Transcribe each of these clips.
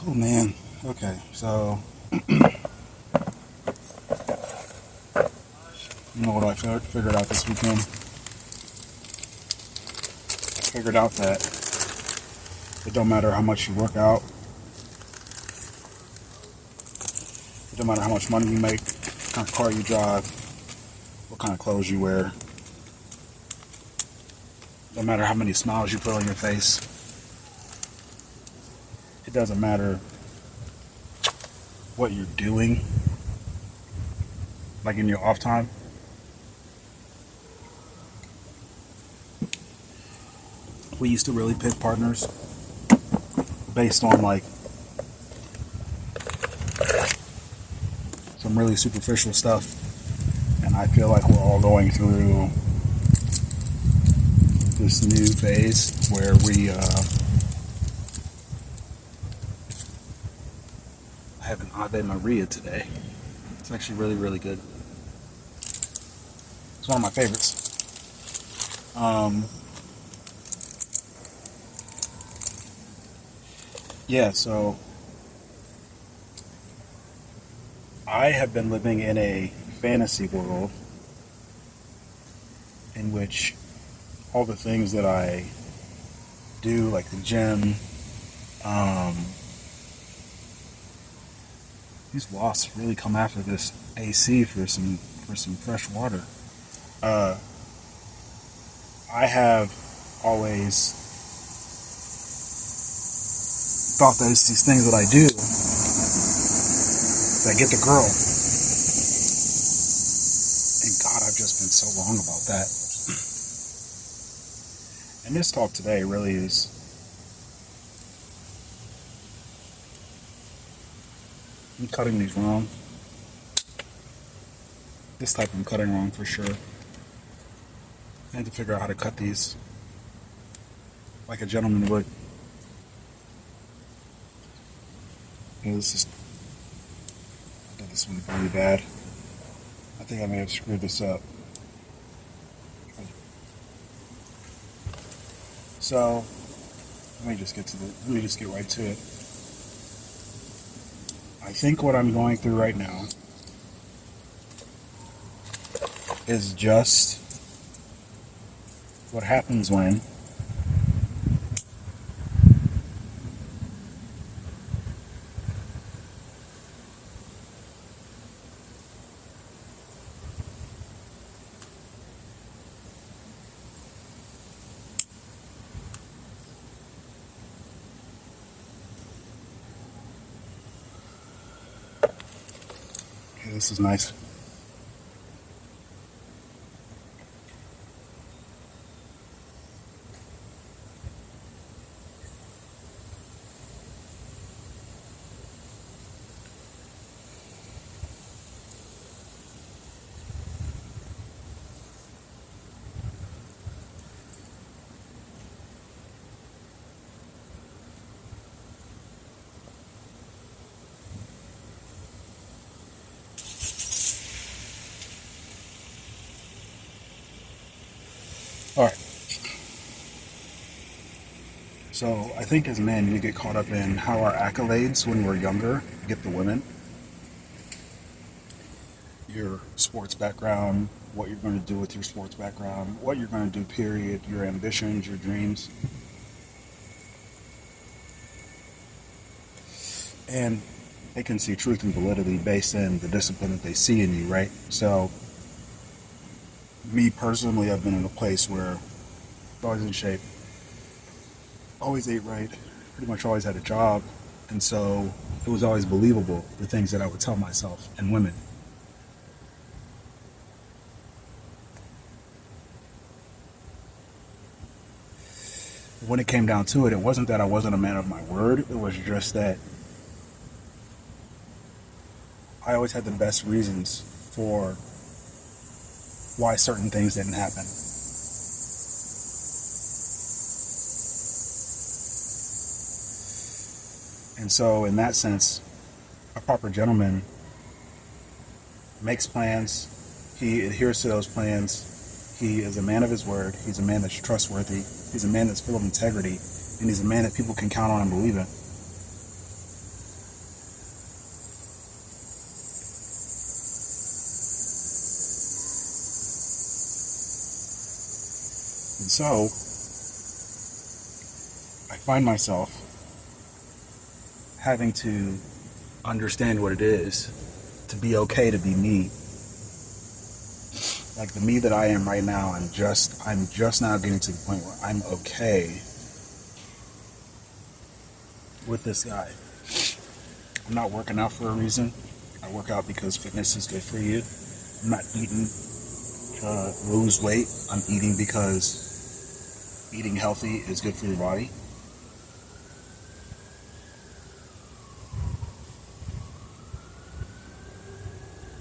Oh man. Okay, so you know what I figured out this weekend? I figured out that it don't matter how much you work out, it don't matter how much money you make, what kind of car you drive, what kind of clothes you wear, no matter how many smiles you put on your face. It doesn't matter what you're doing, like in your off time. We used to really pick partners based on like some really superficial stuff, and I feel like we're all going through this new phase where we have an Ave Maria today. It's actually really, really good. It's one of my favorites. Yeah, so I have been living in a fantasy world in which all the things that I do, like the gym, these wasps really come after this AC for some fresh water. I have always thought that it's these things that I do that get the girl. And God, I've just been so wrong about that. And this talk today really is I'm cutting these wrong. This type I'm cutting wrong for sure. I need to figure out how to cut these like a gentleman would. This one really bad. I think I may have screwed this up. So let me just get right to it. I think what I'm going through right now is just what happens when okay, this is nice. All right. So I think as men, we get caught up in how our accolades when we're younger get the women. Your sports background, what you're going to do with your sports background, what you're going to do, period, your ambitions, your dreams. And they can see truth and validity based in the discipline that they see in you, right? So, me personally, I've been in a place where I'm always in shape, always ate right, pretty much always had a job, and so it was always believable, the things that I would tell myself and women. When it came down to it, it wasn't that I wasn't a man of my word, it was just that I always had the best reasons for why certain things didn't happen. And so, in that sense, a proper gentleman makes plans, he adheres to those plans, he is a man of his word, he's a man that's trustworthy, he's a man that's full of integrity, and he's a man that people can count on and believe in. So I find myself having to understand what it is to be okay to be me. Like the me that I am right now, I'm just now getting to the point where I'm okay with this guy. I'm not working out for a reason. I work out because fitness is good for you. I'm not eating to lose weight. I'm eating because eating healthy is good for your body.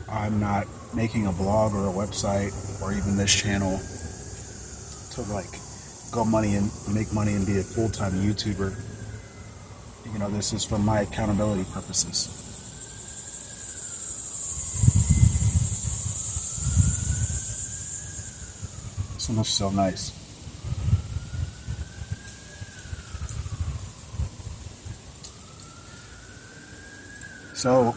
I'm not making a blog or a website or even this channel to go money and make money and be a full-time YouTuber. This is for my accountability purposes. This one looks so nice. So,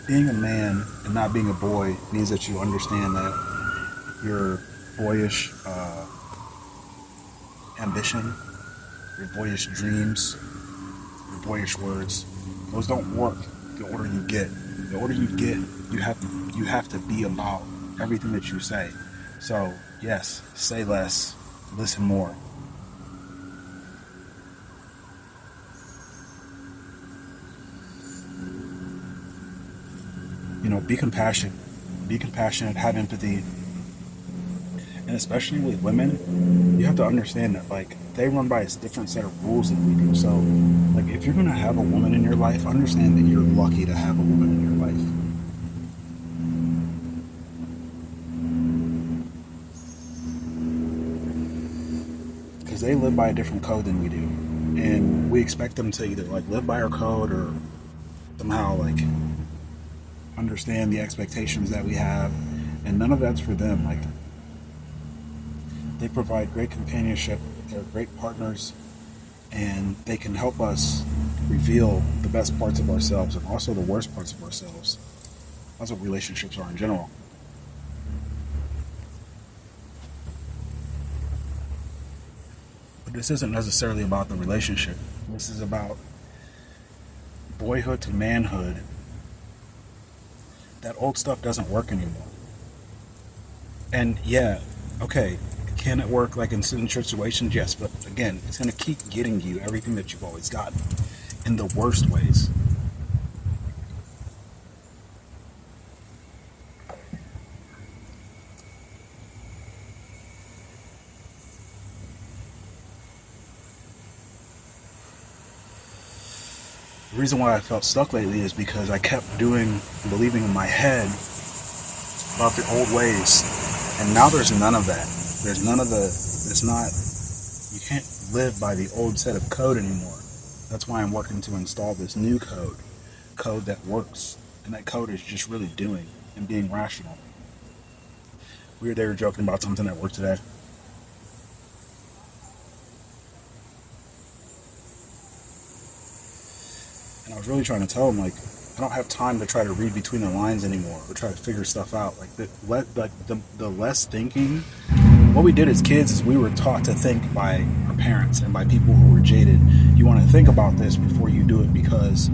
being a man and not being a boy means that you understand that your boyish ambition, your boyish dreams, your boyish words, those don't work the order you get. The order you get, you have to be about everything that you say. So, yes, say less, listen more. Be compassionate. Be compassionate, have empathy. And especially with women, you have to understand that they run by a different set of rules than we do. So if you're gonna have a woman in your life, understand that you're lucky to have a woman in your life. Because they live by a different code than we do. And we expect them to either live by our code or somehow understand the expectations that we have, and none of that's for them. They provide great companionship, they're great partners, and they can help us reveal the best parts of ourselves and also the worst parts of ourselves. That's what relationships are in general. But this isn't necessarily about the relationship. This is about boyhood to manhood. That old stuff doesn't work anymore. And yeah, okay, can it work in certain situations? Yes, but again, it's going to keep getting you everything that you've always gotten in the worst ways. The reason why I felt stuck lately is because I kept believing in my head about the old ways, and now there's none of that. There's none of you can't live by the old set of code anymore. That's why I'm working to install this new code that works, and that code is just really doing and being rational. We were there joking about something at work today. And I was really trying to tell him, I don't have time to try to read between the lines anymore or try to figure stuff out. The less thinking. What we did as kids is we were taught to think by our parents and by people who were jaded. You want to think about this before you do it, because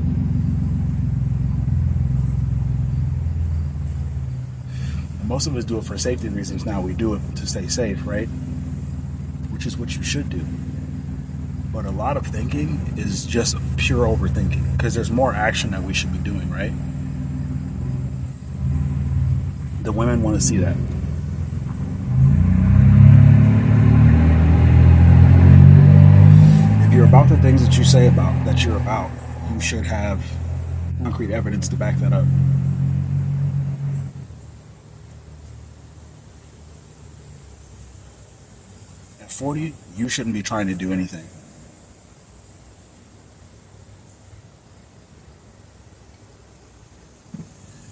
most of us do it for safety reasons. Now we do it to stay safe, right? Which is what you should do. But a lot of thinking is just pure overthinking, because there's more action that we should be doing, right? The women want to see that. If you're about the things that you say that you're about, you should have concrete evidence to back that up. At 40, you shouldn't be trying to do anything.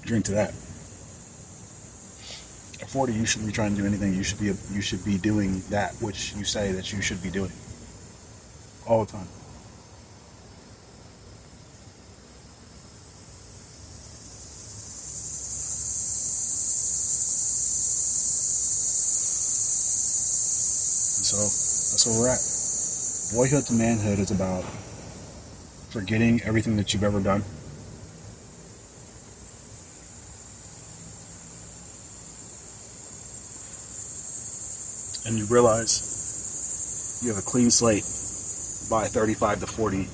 Drink to that. At 40, you shouldn't be trying to do anything. You should be doing that which you say that you should be doing all the time. so that's where we're at. Boyhood to manhood is about forgetting everything that you've ever done. And you realize you have a clean slate by 35 to 40.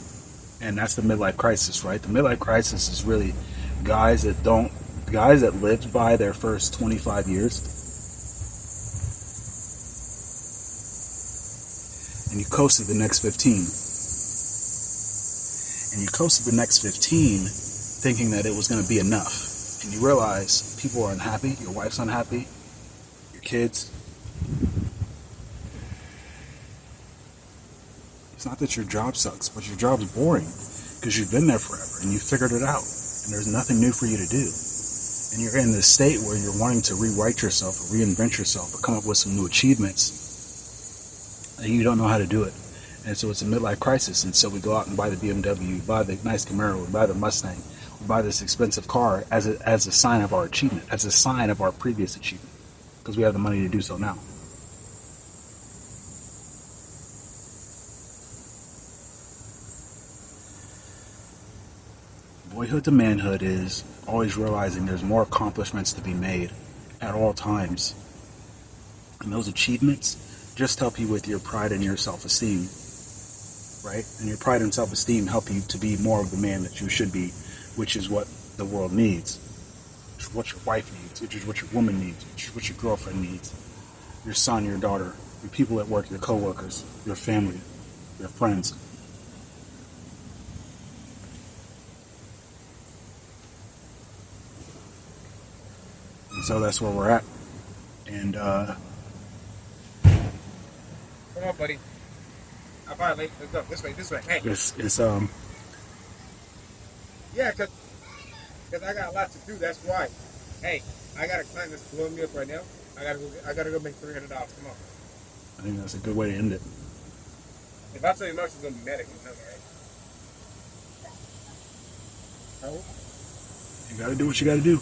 And that's the midlife crisis, right? The midlife crisis is really guys that lived by their first 25 years and you coasted the next 15. And you coasted the next 15 thinking that it was going to be enough. And you realize people are unhappy, your wife's unhappy, your kids. It's not that your job sucks, but your job's boring because you've been there forever and you figured it out and there's nothing new for you to do. And you're in this state where you're wanting to rewrite yourself or reinvent yourself or come up with some new achievements and you don't know how to do it. And so it's a midlife crisis. And so we go out and buy the BMW, we buy the nice Camaro, we buy the Mustang, we buy this expensive car as a sign of our achievement, as a sign of our previous achievement, because we have the money to do so now. Boyhood to manhood is always realizing there's more accomplishments to be made at all times. And those achievements just help you with your pride and your self-esteem, right? And your pride and self-esteem help you to be more of the man that you should be, which is what the world needs, which is what your wife needs, which is what your woman needs, which is what your girlfriend needs, your son, your daughter, your people at work, your co-workers, your family, your friends. And so that's where we're at. And come on, buddy. I'll probably let's go this way. Hey. It's Yeah, cause I got a lot to do. That's why. Hey, I got a client that's blowing me up right now. I gotta go make $300. Come on. I think that's a good way to end it. If I tell you no, she's gonna be mad at me. Right? You gotta do what you gotta do.